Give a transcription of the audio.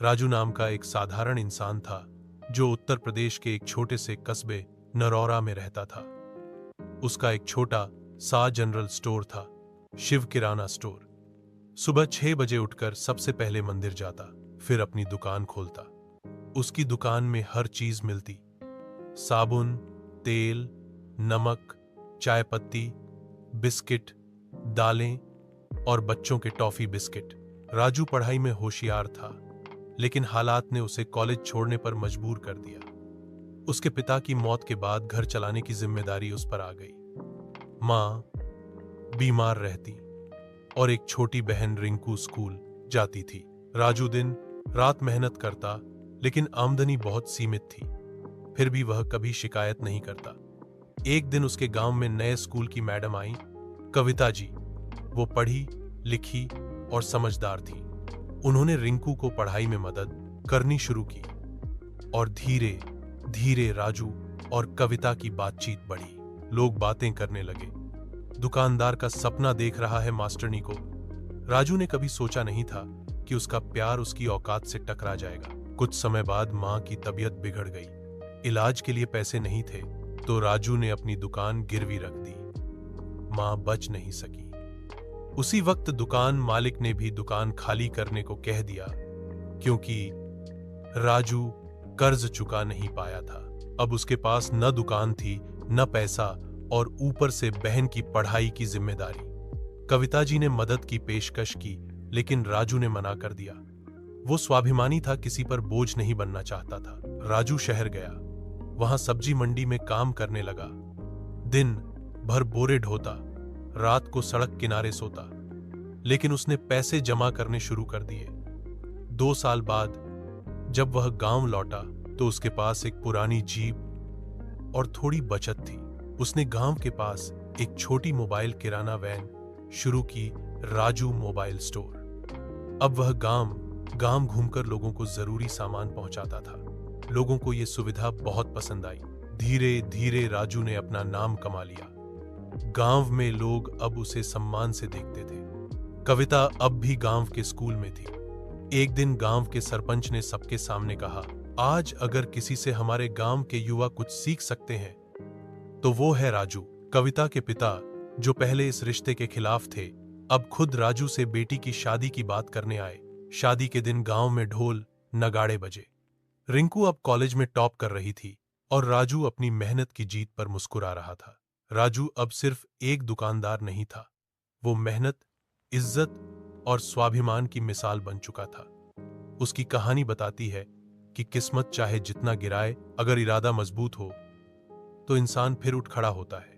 राजू नाम का एक साधारण इंसान था जो उत्तर प्रदेश के एक छोटे से कस्बे नरौरा में रहता था। उसका एक छोटा सा जनरल स्टोर था, शिव किराना स्टोर। सुबह 6 बजे उठकर सबसे पहले मंदिर जाता, फिर अपनी दुकान खोलता। उसकी दुकान में हर चीज मिलती, साबुन, तेल, नमक, चाय पत्ती, बिस्किट, दालें और बच्चों के टॉफी बिस्किट। राजू पढ़ाई में होशियार था, लेकिन हालात ने उसे कॉलेज छोड़ने पर मजबूर कर दिया। उसके पिता की मौत के बाद घर चलाने की जिम्मेदारी उस पर आ गई। मां बीमार रहती और एक छोटी बहन रिंकू स्कूल जाती थी। राजू दिन रात मेहनत करता, लेकिन आमदनी बहुत सीमित थी। फिर भी वह कभी शिकायत नहीं करता। एक दिन उसके गांव में नए स्कूल की मैडम आई, कविता जी। वो पढ़ी लिखी और समझदार थी। उन्होंने रिंकू को पढ़ाई में मदद करनी शुरू की और धीरे धीरे राजू और कविता की बातचीत बढ़ी। लोग बातें करने लगे, दुकानदार का सपना देख रहा है मास्टरनी को। राजू ने कभी सोचा नहीं था कि उसका प्यार उसकी औकात से टकरा जाएगा। कुछ समय बाद मां की तबीयत बिगड़ गई। इलाज के लिए पैसे नहीं थे, तो राजू ने अपनी दुकान गिरवी रख दी। मां बच नहीं सकी। उसी वक्त दुकान मालिक ने भी दुकान खाली करने को कह दिया, क्योंकि राजू कर्ज चुका नहीं पाया था। अब उसके पास न दुकान थी, न पैसा, और ऊपर से बहन की पढ़ाई की जिम्मेदारी। कविता जी ने मदद की पेशकश की, लेकिन राजू ने मना कर दिया। वो स्वाभिमानी था, किसी पर बोझ नहीं बनना चाहता था। राजू शहर गया, वहां सब्जी मंडी में काम करने लगा। दिन भर बोरे ढोता, रात को सड़क किनारे सोता, लेकिन उसने पैसे जमा करने शुरू कर दिए। 2 साल बाद जब वह गांव लौटा, तो उसके पास एक पुरानी जीप और थोड़ी बचत थी। उसने गांव के पास एक छोटी मोबाइल किराना वैन शुरू की, राजू मोबाइल स्टोर। अब वह गांव गांव घूमकर लोगों को जरूरी सामान पहुंचाता था। लोगों को यह सुविधा बहुत पसंद आई। धीरे धीरे राजू ने अपना नाम कमा लिया। गांव में लोग अब उसे सम्मान से देखते थे। कविता अब भी गांव के स्कूल में थी। एक दिन गांव के सरपंच ने सबके सामने कहा, आज अगर किसी से हमारे गांव के युवा कुछ सीख सकते हैं तो वो है राजू। कविता के पिता, जो पहले इस रिश्ते के खिलाफ थे, अब खुद राजू से बेटी की शादी की बात करने आए। शादी के दिन गांव में ढोल नगाड़े बजे। रिंकू अब कॉलेज में टॉप कर रही थी और राजू अपनी मेहनत की जीत पर मुस्कुरा रहा था। राजू अब सिर्फ एक दुकानदार नहीं था, वो मेहनत, इज्जत और स्वाभिमान की मिसाल बन चुका था। उसकी कहानी बताती है कि किस्मत चाहे जितना गिराए, अगर इरादा मजबूत हो तो इंसान फिर उठ खड़ा होता है।